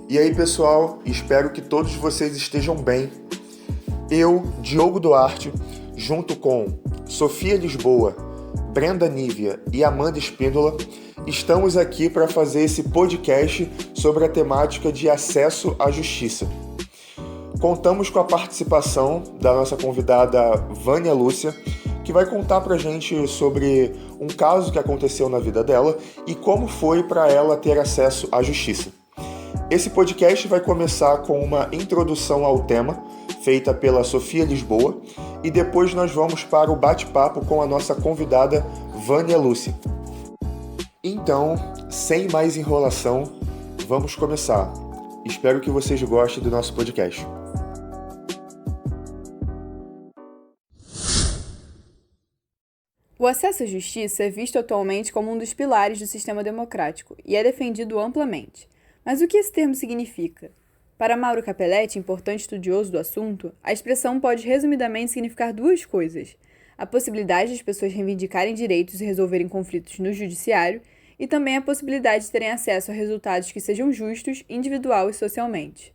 E aí, pessoal, espero que todos vocês estejam bem. Eu, Diogo Duarte, junto com Sofia Lisboa, Brenda Nívia e Amanda Espíndola, estamos aqui para fazer esse podcast sobre a temática de acesso à justiça. Contamos com a participação da nossa convidada Vânia Lúcia, que vai contar pra gente sobre um caso que aconteceu na vida dela e como foi para ela ter acesso à justiça. Esse podcast vai começar com uma introdução ao tema, feita pela Sofia Lisboa, e depois nós vamos para o bate-papo com a nossa convidada Vânia Lúcia. Então, sem mais enrolação, vamos começar. Espero que vocês gostem do nosso podcast. O acesso à justiça é visto atualmente como um dos pilares do sistema democrático e é defendido amplamente. Mas o que esse termo significa? Para Mauro Capelletti, importante estudioso do assunto, a expressão pode resumidamente significar duas coisas: a possibilidade de as pessoas reivindicarem direitos e resolverem conflitos no judiciário, e também a possibilidade de terem acesso a resultados que sejam justos, individual e socialmente.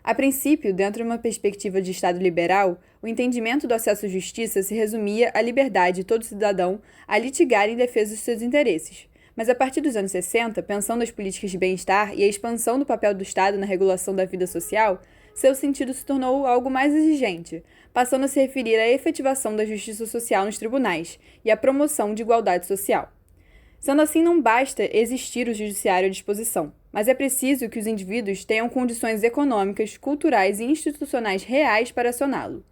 A princípio, dentro de uma perspectiva de Estado liberal, o entendimento do acesso à justiça se resumia à liberdade de todo cidadão a litigar em defesa dos seus interesses. Mas a partir dos anos 60, pensando as políticas de bem-estar e a expansão do papel do Estado na regulação da vida social, seu sentido se tornou algo mais exigente, passando a se referir à efetivação da justiça social nos tribunais e à promoção de igualdade social. Sendo assim, não basta existir o judiciário à disposição, mas é preciso que os indivíduos tenham condições econômicas, culturais e institucionais reais para acioná-lo.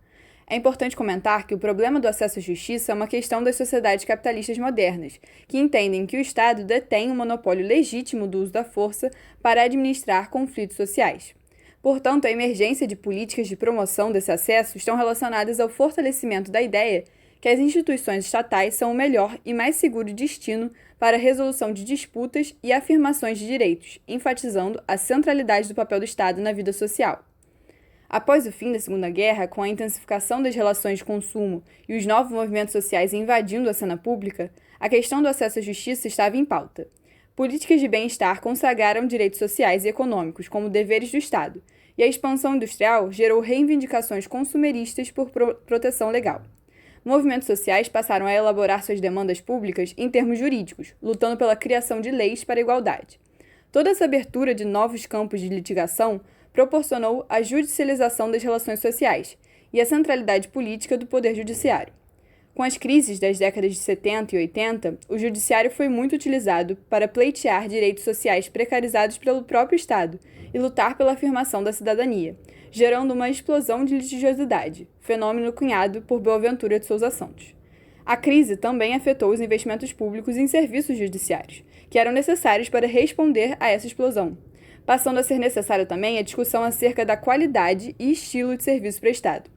É importante comentar que o problema do acesso à justiça é uma questão das sociedades capitalistas modernas, que entendem que o Estado detém o monopólio legítimo do uso da força para administrar conflitos sociais. Portanto, a emergência de políticas de promoção desse acesso estão relacionadas ao fortalecimento da ideia que as instituições estatais são o melhor e mais seguro destino para a resolução de disputas e afirmações de direitos, enfatizando a centralidade do papel do Estado na vida social. Após o fim da Segunda Guerra, com a intensificação das relações de consumo e os novos movimentos sociais invadindo a cena pública, a questão do acesso à justiça estava em pauta. Políticas de bem-estar consagraram direitos sociais e econômicos como deveres do Estado, e a expansão industrial gerou reivindicações consumeristas por proteção legal. Movimentos sociais passaram a elaborar suas demandas públicas em termos jurídicos, lutando pela criação de leis para a igualdade. Toda essa abertura de novos campos de litigação proporcionou a judicialização das relações sociais e a centralidade política do poder judiciário. Com as crises das décadas de 70 e 80, o judiciário foi muito utilizado para pleitear direitos sociais precarizados pelo próprio Estado e lutar pela afirmação da cidadania, gerando uma explosão de litigiosidade, fenômeno cunhado por Boaventura de Souza Santos. A crise também afetou os investimentos públicos em serviços judiciários, que eram necessários para responder a essa explosão, passando a ser necessária também a discussão acerca da qualidade e estilo de serviço prestado.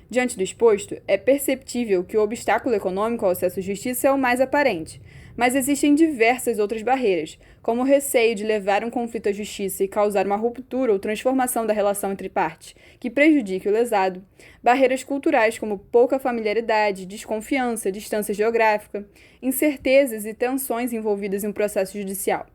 Diante do exposto, é perceptível que o obstáculo econômico ao acesso à justiça é o mais aparente, mas existem diversas outras barreiras, como o receio de levar um conflito à justiça e causar uma ruptura ou transformação da relação entre partes, que prejudique o lesado, barreiras culturais como pouca familiaridade, desconfiança, distância geográfica, incertezas e tensões envolvidas em um processo judicial.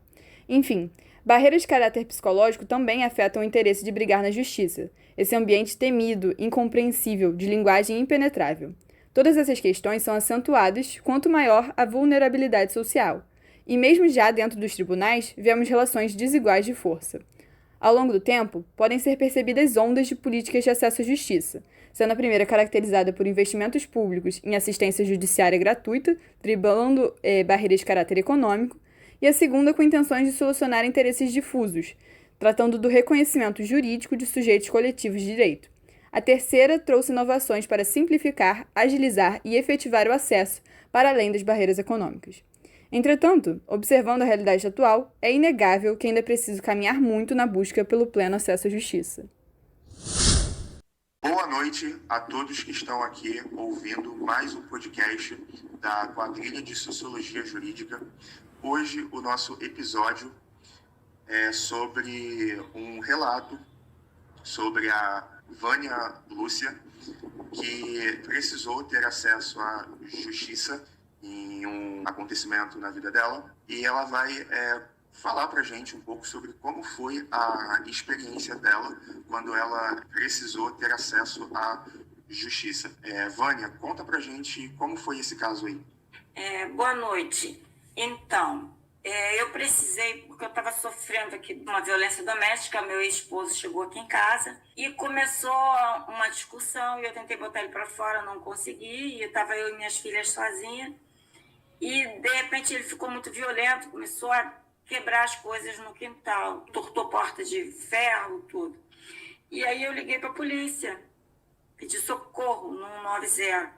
Enfim, barreiras de caráter psicológico também afetam o interesse de brigar na justiça, esse ambiente temido, incompreensível, de linguagem impenetrável. Todas essas questões são acentuadas quanto maior a vulnerabilidade social. E mesmo já dentro dos tribunais, vemos relações desiguais de força. Ao longo do tempo, podem ser percebidas ondas de políticas de acesso à justiça, sendo a primeira caracterizada por investimentos públicos em assistência judiciária gratuita, driblando barreiras de caráter econômico, e a segunda com intenções de solucionar interesses difusos, tratando do reconhecimento jurídico de sujeitos coletivos de direito. A terceira trouxe inovações para simplificar, agilizar e efetivar o acesso para além das barreiras econômicas. Entretanto, observando a realidade atual, é inegável que ainda é preciso caminhar muito na busca pelo pleno acesso à justiça. Boa noite a todos que estão aqui ouvindo mais um podcast da Quadrilha de Sociologia Jurídica. Hoje o nosso episódio é sobre um relato sobre a Vânia Lúcia, que precisou ter acesso à justiça em um acontecimento na vida dela, e ela vai falar pra gente um pouco sobre como foi a experiência dela quando ela precisou ter acesso à justiça. Vânia, conta pra gente como foi esse caso aí. Boa noite. Então, eu precisei, porque eu estava sofrendo aqui de uma violência doméstica, meu ex-esposo chegou aqui em casa e começou uma discussão e eu tentei botar ele para fora, não consegui, e estava eu e minhas filhas sozinhas. E, de repente, ele ficou muito violento, começou a quebrar as coisas no quintal, tortou porta de ferro, tudo. E aí eu liguei para a polícia, pedi socorro no 190.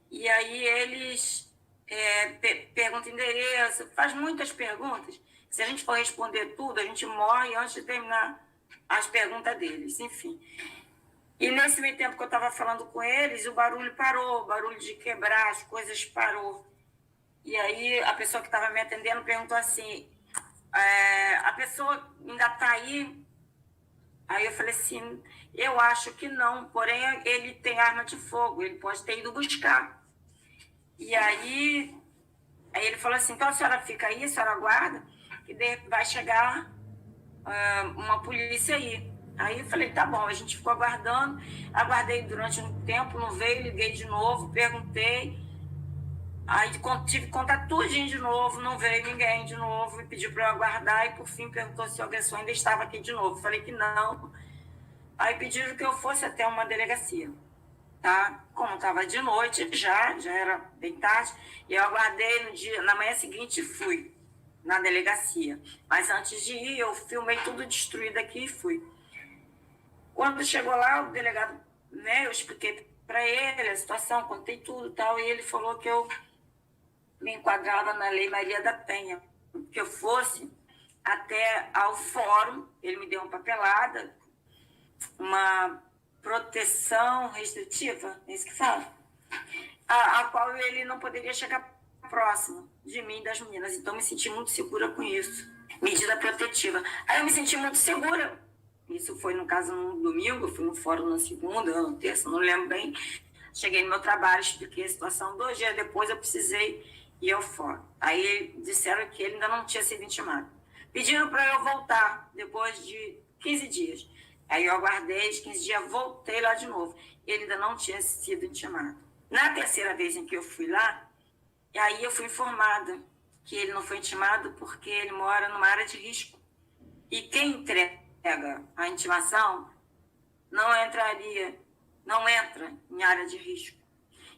E aí eles perguntam endereço, faz muitas perguntas. Se a gente for responder tudo, a gente morre antes de terminar as perguntas deles, enfim. E nesse meio tempo que eu estava falando com eles, o barulho parou, o barulho de quebrar as coisas parou. E aí a pessoa que estava me atendendo perguntou assim, a pessoa ainda está aí? Aí eu falei assim, eu acho que não, porém ele tem arma de fogo, ele pode ter ido buscar. E aí ele falou assim, então a senhora fica aí, a senhora aguarda, que vai chegar uma polícia aí. Aí eu falei, tá bom, a gente ficou aguardando, aguardei durante um tempo, não veio, liguei de novo, perguntei, aí tive contato tudinho de novo, não veio ninguém de novo, e pediu para eu aguardar, e por fim perguntou se o agressor ainda estava aqui de novo. Falei que não, aí pediram que eu fosse até uma delegacia. Tá? Como estava de noite, já era bem tarde, e eu aguardei na manhã seguinte e fui na delegacia. Mas antes de ir, eu filmei tudo destruído aqui e fui. Quando chegou lá, o delegado, eu expliquei para ele a situação, contei tudo e tal, e ele falou que eu me enquadrava na Lei Maria da Penha, que eu fosse até ao fórum, ele me deu uma papelada, uma proteção restritiva, é isso que fala? A qual ele não poderia chegar próximo de mim e das meninas. Então, me senti muito segura com isso. Medida protetiva. Aí eu me senti muito segura. Isso foi, no caso, no domingo, eu fui no fórum na segunda, na terça, não lembro bem. Cheguei no meu trabalho, expliquei a situação. 2 dias depois, eu precisei ir ao fórum. Aí disseram que ele ainda não tinha sido intimado. Pediram para eu voltar depois de 15 dias. Aí eu aguardei, de 15 dias, voltei lá de novo. Ele ainda não tinha sido intimado. Na terceira vez em que eu fui lá, aí eu fui informada que ele não foi intimado porque ele mora numa área de risco. E quem entrega a intimação não entra em área de risco.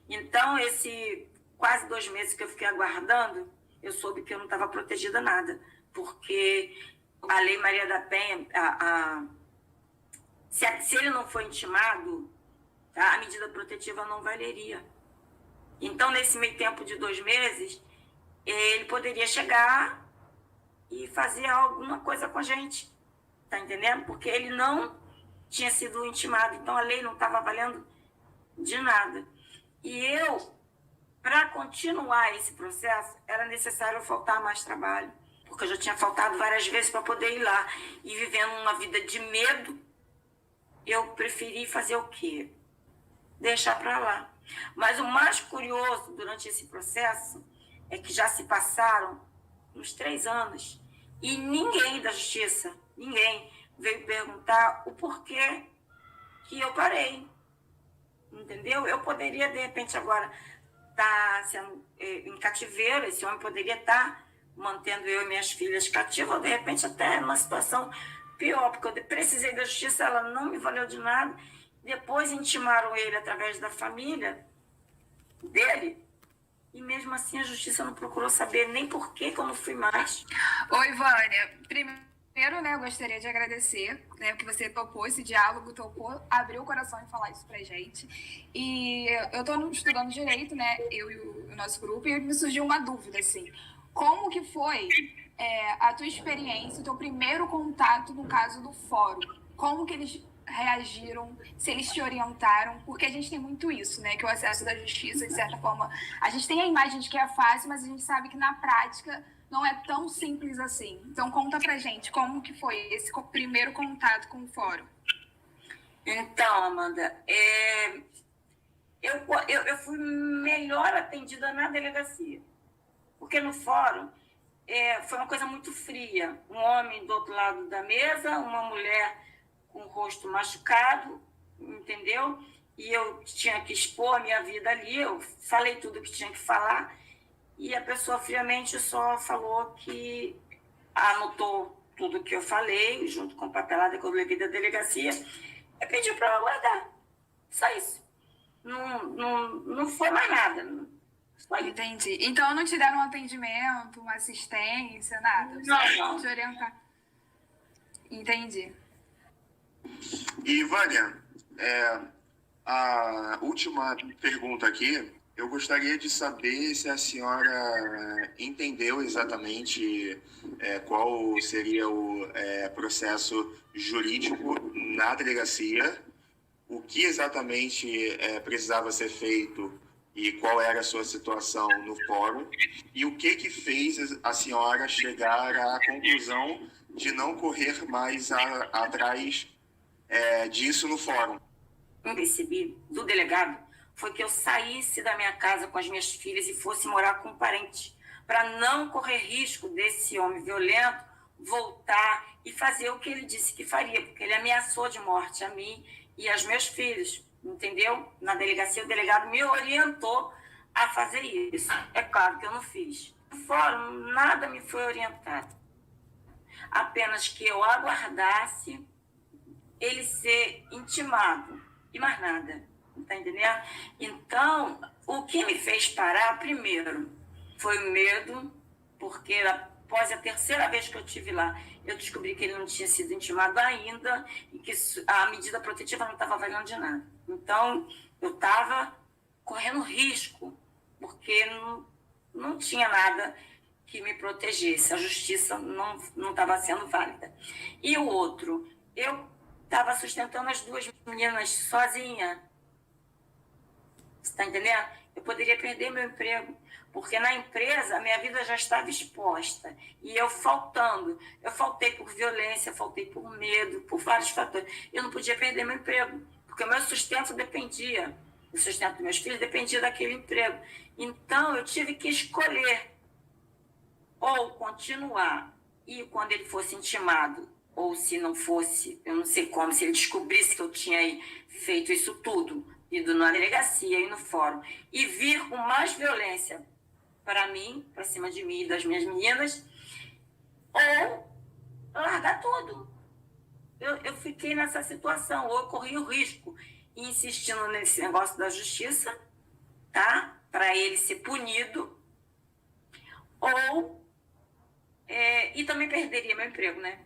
Então, esse quase 2 meses que eu fiquei aguardando, eu soube que eu não estava protegida nada, porque a Lei Maria da Penha, se ele não foi intimado, tá, a medida protetiva não valeria. Então, nesse meio tempo de 2 meses, ele poderia chegar e fazer alguma coisa com a gente, tá entendendo? Porque ele não tinha sido intimado, então a lei não estava valendo de nada. E eu, para continuar esse processo, era necessário faltar mais trabalho, porque eu já tinha faltado várias vezes para poder ir lá. E vivendo uma vida de medo, eu preferi fazer o quê? Deixar para lá. Mas o mais curioso durante esse processo é que já se passaram uns 3 anos e ninguém da justiça, ninguém veio perguntar o porquê que eu parei. Entendeu? Eu poderia, de repente, agora estar sendo em cativeiro, esse homem poderia estar mantendo eu e minhas filhas cativas, ou de repente até numa situação pior, porque eu precisei da justiça, ela não me valeu de nada. Depois intimaram ele através da família dele, e mesmo assim a justiça não procurou saber nem por que eu não fui mais. Oi, Vânia. Primeiro, eu gostaria de agradecer, que você topou esse diálogo, abriu o coração em falar isso pra gente. E eu tô estudando direito, eu e o nosso grupo, e me surgiu uma dúvida, assim. Como que foi a tua experiência, o teu primeiro contato no caso do fórum? Como que eles reagiram, se eles te orientaram? Porque a gente tem muito isso, que o acesso da justiça, de certa forma, a gente tem a imagem de que é fácil, mas a gente sabe que na prática não é tão simples assim. Então conta pra gente como que foi esse primeiro contato com o fórum. Então, Amanda, eu fui melhor atendida na delegacia, porque no fórum foi uma coisa muito fria. Um homem do outro lado da mesa, uma mulher com o rosto machucado, entendeu? E eu tinha que expor a minha vida ali, eu falei tudo o que tinha que falar, e a pessoa friamente só falou que anotou tudo o que eu falei, junto com a papelada que eu levei da delegacia, e pediu para eu aguardar. Só isso. Não foi mais nada. Só isso. Entendi. Então não te deram um atendimento, uma assistência, nada? Não. Te orientar. Entendi. E, Vânia, a última pergunta aqui, eu gostaria de saber se a senhora entendeu exatamente qual seria o processo jurídico na delegacia, o que exatamente precisava ser feito e qual era a sua situação no fórum, e o que fez a senhora chegar à conclusão de não correr mais atrás disso no fórum. Eu recebi do delegado foi que eu saísse da minha casa com as minhas filhas e fosse morar com um parente, para não correr risco desse homem violento voltar e fazer o que ele disse que faria, porque ele ameaçou de morte a mim e aos meus filhos, entendeu? Na delegacia, o delegado me orientou a fazer isso. É claro que eu não fiz. No fórum, nada me foi orientado. Apenas que eu aguardasse ele ser intimado e mais nada, tá entendendo? Então, o que me fez parar, primeiro, foi o medo, porque após a terceira vez que eu estive lá, eu descobri que ele não tinha sido intimado ainda e que a medida protetiva não estava valendo de nada. Então, eu estava correndo risco, porque não tinha nada que me protegesse, a justiça não estava sendo válida. E o outro, eu estava sustentando as duas meninas sozinha. Você está entendendo? Eu poderia perder meu emprego, porque na empresa a minha vida já estava exposta. E eu faltando. Eu faltei por violência, faltei por medo, por vários fatores. Eu não podia perder meu emprego, porque o meu sustento dependia, o sustento dos meus filhos dependia daquele emprego. Então eu tive que escolher ou continuar, e quando ele fosse intimado, ou se não fosse, eu não sei como, se ele descobrisse que eu tinha feito isso tudo, ido na delegacia e no fórum, e vir com mais violência para mim, para cima de mim e das minhas meninas, ou largar tudo. Eu fiquei nessa situação, ou eu corri o risco, insistindo nesse negócio da justiça, tá? Para ele ser punido, ou... e também perderia meu emprego, né?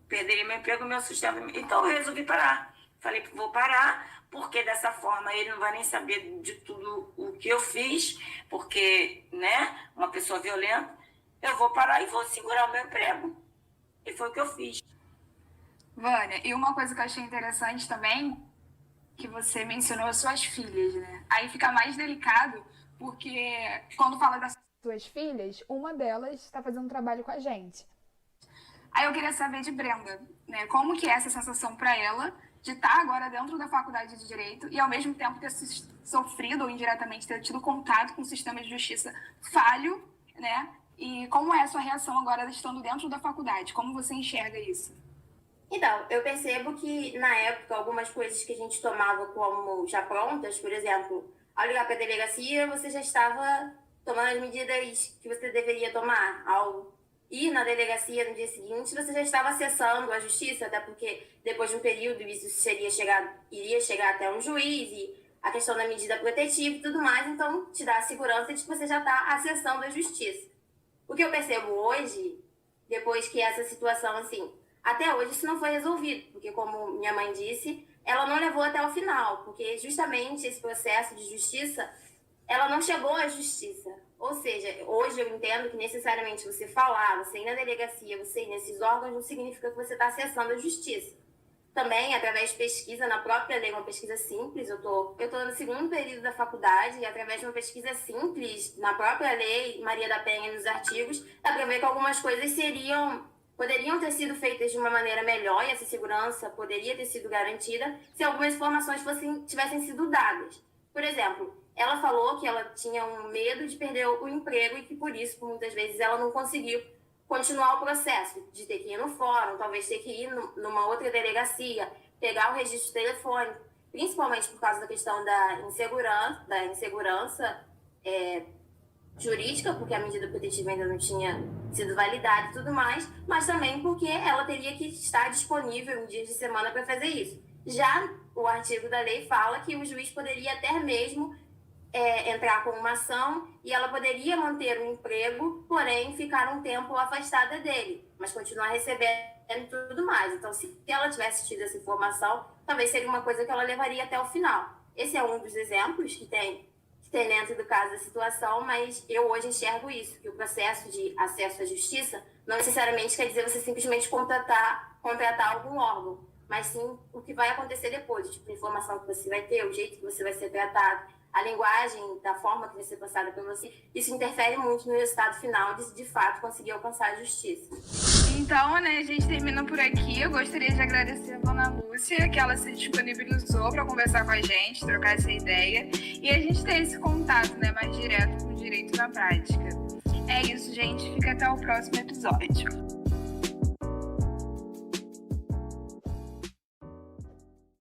Perderia meu emprego, meu sustento. Então eu resolvi parar. Falei que vou parar, porque dessa forma ele não vai nem saber de tudo o que eu fiz, porque, né, uma pessoa violenta, eu vou parar e vou segurar o meu emprego. E foi o que eu fiz. Vânia, e uma coisa que eu achei interessante também, que você mencionou as suas filhas, né? Aí fica mais delicado, porque quando fala das suas filhas, uma delas está fazendo trabalho com a gente. Aí eu queria saber de Brenda, né? Como que é essa sensação para ela de estar agora dentro da faculdade de Direito e ao mesmo tempo ter sofrido ou indiretamente ter tido contato com o sistema de justiça falho, né? E como é a sua reação agora estando dentro da faculdade? Como você enxerga isso? Então, eu percebo que na época algumas coisas que a gente tomava como já prontas, por exemplo, ao ligar para a delegacia, você já estava tomando as medidas que você deveria tomar. Ao ir na delegacia no dia seguinte, você já estava acessando a justiça, até porque depois de um período isso iria chegar até um juiz e a questão da medida protetiva e tudo mais, então te dá a segurança de que você já está acessando a justiça. O que eu percebo hoje, depois que essa situação, assim, até hoje isso não foi resolvido, porque como minha mãe disse, ela não levou até o final, porque justamente esse processo de justiça, ela não chegou à justiça. Ou seja, hoje eu entendo que necessariamente você falar, você ir na delegacia, você ir nesses órgãos, não significa que você está acessando a justiça. Também, através de pesquisa na própria lei, uma pesquisa simples, eu tô no segundo período da faculdade, e através de uma pesquisa simples na própria lei, Maria da Penha, nos artigos, dá para ver que algumas coisas poderiam ter sido feitas de uma maneira melhor, e essa segurança poderia ter sido garantida se algumas informações tivessem sido dadas. Por exemplo, ela falou que ela tinha um medo de perder o emprego e que por isso, muitas vezes, ela não conseguiu continuar o processo, de ter que ir no fórum, talvez ter que ir numa outra delegacia, pegar o registro telefônico, principalmente por causa da questão da insegurança jurídica, porque a medida protetiva ainda não tinha sido validada e tudo mais, mas também porque ela teria que estar disponível em dias de semana para fazer isso. Já o artigo da lei fala que o juiz poderia até mesmo entrar com uma ação e ela poderia manter o emprego, porém ficar um tempo afastada dele, mas continuar recebendo e tudo mais. Então, se ela tivesse tido essa informação, talvez seria uma coisa que ela levaria até o final. Esse é um dos exemplos que tem dentro do caso da situação, mas eu hoje enxergo isso, que o processo de acesso à justiça não necessariamente quer dizer você simplesmente contratar algum órgão, mas sim o que vai acontecer depois, o tipo de informação que você vai ter, o jeito que você vai ser tratado, a linguagem, da forma que vai ser passada para você. Isso interfere muito no resultado final de fato conseguir alcançar a justiça. Então, né, a gente termina por aqui. Eu gostaria de agradecer a dona Lúcia, que ela se disponibilizou para conversar com a gente, trocar essa ideia e a gente ter esse contato, né, mais direto com o direito na prática. É isso, gente. Fica até o próximo episódio.